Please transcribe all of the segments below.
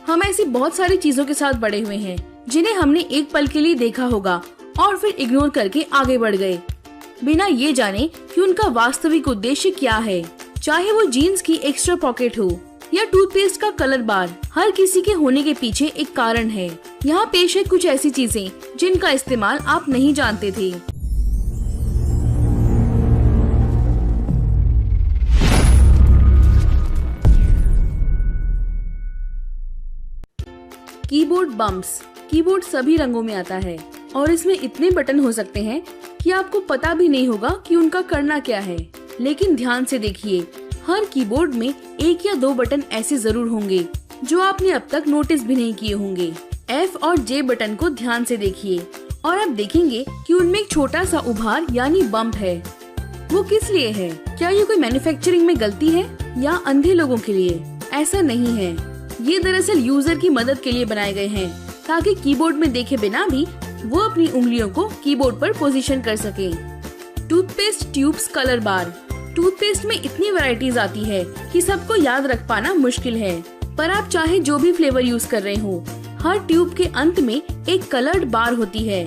हम ऐसी बहुत सारी चीजों के साथ बड़े हुए हैं जिन्हें हमने एक पल के लिए देखा होगा और फिर इग्नोर करके आगे बढ़ गए, बिना ये जाने कि उनका वास्तविक उद्देश्य क्या है। चाहे वो जीन्स की एक्स्ट्रा पॉकेट हो या टूथपेस्ट का कलर बार, हर किसी के होने के पीछे एक कारण है। यहाँ पेश है कुछ ऐसी चीजें जिनका इस्तेमाल आप नहीं जानते थे। Keyboard bumps. कीबोर्ड सभी रंगों में आता है और इसमें इतने बटन हो सकते हैं कि आपको पता भी नहीं होगा कि उनका करना क्या है। लेकिन ध्यान से देखिए, हर कीबोर्ड में 1 या 2 बटन ऐसे जरूर होंगे जो आपने अब तक नोटिस भी नहीं किए होंगे। F और J बटन को ध्यान से देखिए और आप देखेंगे कि उनमें एक छोटा सा उभार यानी बम्प है। वो किस लिए है? क्या ये कोई मैन्युफैक्चरिंग में गलती है या अंधे लोगों के लिए? ऐसा नहीं है, ये दरअसल यूजर की मदद के लिए बनाए गए हैं ताकि कीबोर्ड में देखे बिना भी वो अपनी उंगलियों को कीबोर्ड पर पोजीशन कर सके। टूथपेस्ट ट्यूब्स कलर बार। टूथपेस्ट में इतनी वैरायटीज आती है कि सबको याद रख पाना मुश्किल है, पर आप चाहे जो भी फ्लेवर यूज कर रहे हो, हर ट्यूब के अंत में एक कलर्ड बार होती है।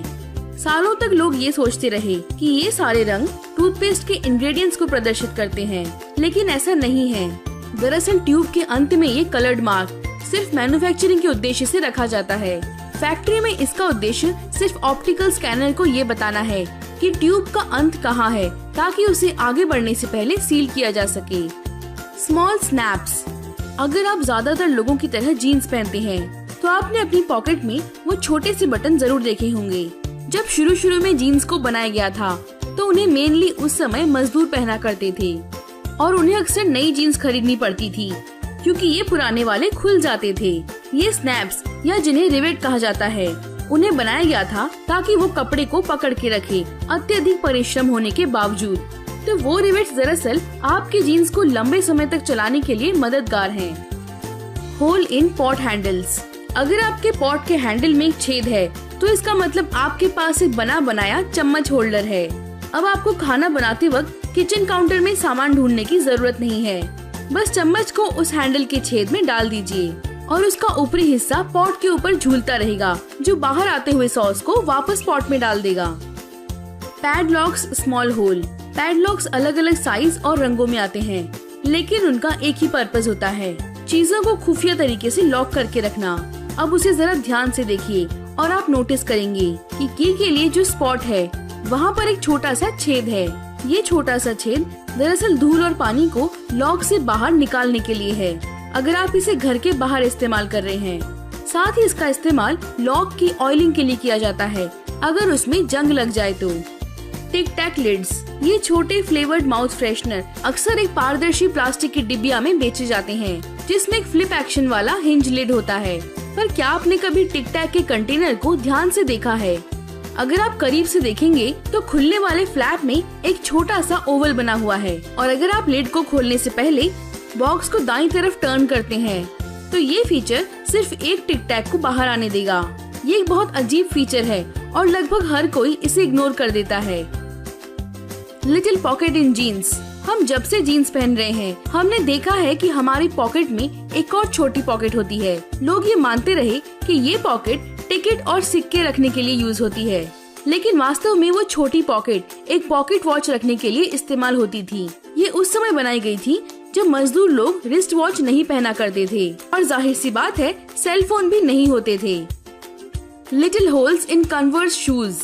सालों तक लोग ये सोचते रहे कि ये सारे रंग टूथपेस्ट के इंग्रेडिएंट्स को प्रदर्शित करते हैं, लेकिन ऐसा नहीं है। दरअसल ट्यूब के अंत में ये कलर्ड मार्क सिर्फ मैन्युफैक्चरिंग के उद्देश्य से रखा जाता है। फैक्ट्री में इसका उद्देश्य सिर्फ ऑप्टिकल स्कैनर को ये बताना है कि ट्यूब का अंत कहाँ है, ताकि उसे आगे बढ़ने से पहले सील किया जा सके। Small snaps. अगर आप ज्यादातर लोगों की तरह जीन्स पहनते हैं तो आपने अपनी पॉकेट में वो छोटे से बटन जरूर देखे होंगे। जब शुरू में जीन्स को बनाया गया था तो उन्हें मेनली उस समय मजदूर पहना करते थे और उन्हें अक्सर नई जीन्स खरीदनी पड़ती थी क्योंकि ये पुराने वाले खुल जाते थे। ये स्नैप्स या जिन्हें रिवेट कहा जाता है, उन्हें बनाया गया था ताकि वो कपड़े को पकड़ के रखे अत्यधिक परिश्रम होने के बावजूद। तो वो रिवेट्स दरअसल आपके जीन्स को लंबे समय तक चलाने के लिए मददगार हैं। होल इन पॉट हैंडल्स। अगर आपके पॉट के हैंडल में एक छेद है तो इसका मतलब आपके पास एक बना बनाया चम्मच होल्डर है। अब आपको खाना बनाते वक्त किचन काउंटर में सामान ढूंढने की जरूरत नहीं है, बस चम्मच को उस हैंडल के छेद में डाल दीजिए और उसका ऊपरी हिस्सा पॉट के ऊपर झूलता रहेगा, जो बाहर आते हुए सॉस को वापस पॉट में डाल देगा। पैडलॉक्स स्मॉल होल। पैडलॉक्स अलग अलग साइज और रंगों में आते हैं, लेकिन उनका एक ही पर्पस होता है, चीजों को खुफिया तरीके से लॉक करके रखना। अब उसे जरा ध्यान से देखिए और आप नोटिस करेंगे कि की के लिए जो स्पॉट है वहाँ पर एक छोटा सा छेद है। ये छोटा सा छेद दरअसल धूल और पानी को लॉक से बाहर निकालने के लिए है, अगर आप इसे घर के बाहर इस्तेमाल कर रहे हैं। साथ ही इसका इस्तेमाल लॉक की ऑयलिंग के लिए किया जाता है अगर उसमें जंग लग जाए तो। टिक टैक लिड्स। ये छोटे फ्लेवर्ड माउथ फ्रेशनर अक्सर एक पारदर्शी प्लास्टिक की डिब्बिया में बेचे जाते हैं, जिसमें एक फ्लिप एक्शन वाला हिंज लिड होता है। पर क्या आपने कभी टिक टैक के कंटेनर को ध्यान से देखा है? अगर आप करीब से देखेंगे तो खुलने वाले फ्लैप में एक छोटा सा ओवल बना हुआ है और अगर आप लिड को खोलने से पहले बॉक्स को दाईं तरफ टर्न करते हैं तो ये फीचर सिर्फ एक टिक टैक को बाहर आने देगा। ये एक बहुत अजीब फीचर है और लगभग हर कोई इसे इग्नोर कर देता है। Little pocket in jeans. हम जब से जीन्स पहन रहे हैं हमने देखा है कि हमारी पॉकेट में एक और छोटी पॉकेट होती है। लोग ये मानते रहे कि ये पॉकेट टिकट और सिक्के रखने के लिए यूज होती है, लेकिन वास्तव में वो छोटी पॉकेट एक पॉकेट वॉच रखने के लिए इस्तेमाल होती थी। ये उस समय बनाई गई थी जब मजदूर लोग रिस्ट वॉच नहीं पहना करते थे और जाहिर सी बात है सेल फोन भी नहीं होते थे। Little holes in Converse shoes.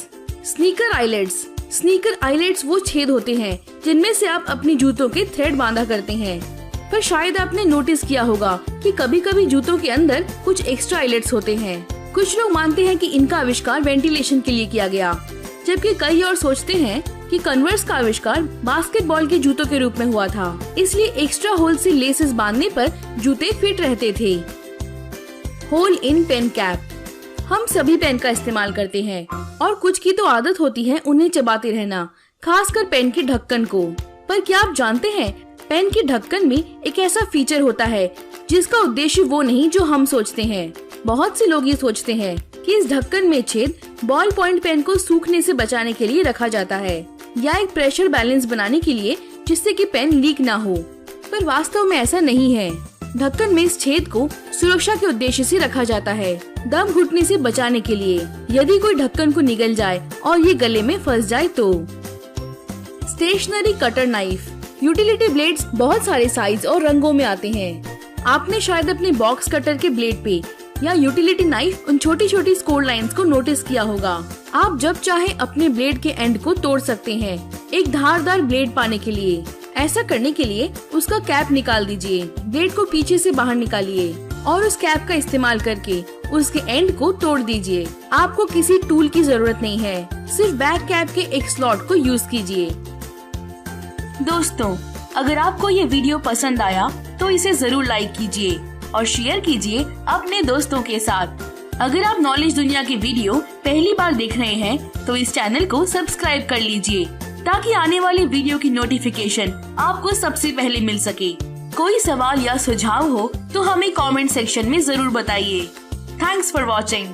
Sneaker eyelets. Sneaker eyelets वो छेद होते हैं जिनमें से आप अपनी जूतों के थ्रेड बांधा करते हैं, पर शायद आपने नोटिस किया होगा कि कभी कभी जूतों के अंदर कुछ एक्स्ट्रा आइलेट्स होते हैं। कुछ लोग मानते हैं कि इनका आविष्कार वेंटिलेशन के लिए किया गया, जबकि कई और सोचते हैं कि कन्वर्स का आविष्कार बास्केटबॉल के जूतों के रूप में हुआ था, इसलिए एक्स्ट्रा होल से लेसेस बांधने पर जूते फिट रहते थे। Hole in pen cap. हम सभी पेन का इस्तेमाल करते हैं और कुछ की तो आदत होती है उन्हें चबाते रहना, खासकर पेन की ढक्कन को। पर क्या आप जानते हैं पेन की ढक्कन में एक ऐसा फीचर होता है जिसका उद्देश्य वो नहीं जो हम सोचते हैं। बहुत से लोग ये सोचते हैं कि इस ढक्कन में छेद बॉल पॉइंट पेन को सूखने से बचाने के लिए रखा जाता है या एक प्रेशर बैलेंस बनाने के लिए जिससे कि पेन लीक ना हो, पर वास्तव में ऐसा नहीं है। ढक्कन में इस छेद को सुरक्षा के उद्देश्य से रखा जाता है, दम घुटने से बचाने के लिए। यदि कोई ढक्कन को निगल जाए और ये गले में फंस जाए तो। Stationery cutter knife. Utility blades बहुत सारे साइज और रंगों में आते हैं। आपने शायद अपने बॉक्स कटर के ब्लेड पे या यूटिलिटी नाइफ उन छोटी छोटी स्कोर लाइंस को नोटिस किया होगा। आप जब चाहे अपने ब्लेड के एंड को तोड़ सकते हैं एक धारदार ब्लेड पाने के लिए। ऐसा करने के लिए उसका कैप निकाल दीजिए, ब्लेड को पीछे से बाहर निकालिए और उस कैप का इस्तेमाल करके उसके एंड को तोड़ दीजिए। आपको किसी टूल की जरूरत नहीं है, सिर्फ बैक कैप के एक स्लॉट को यूज कीजिए। दोस्तों, अगर आपको ये वीडियो पसंद आया तो इसे जरूर लाइक कीजिए और शेयर कीजिए अपने दोस्तों के साथ। अगर आप नॉलेज दुनिया की वीडियो पहली बार देख रहे हैं तो इस चैनल को सब्सक्राइब कर लीजिए ताकि आने वाली वीडियो की नोटिफिकेशन आपको सबसे पहले मिल सके। कोई सवाल या सुझाव हो तो हमें कमेंट सेक्शन में जरूर बताइए। Thanks for watching.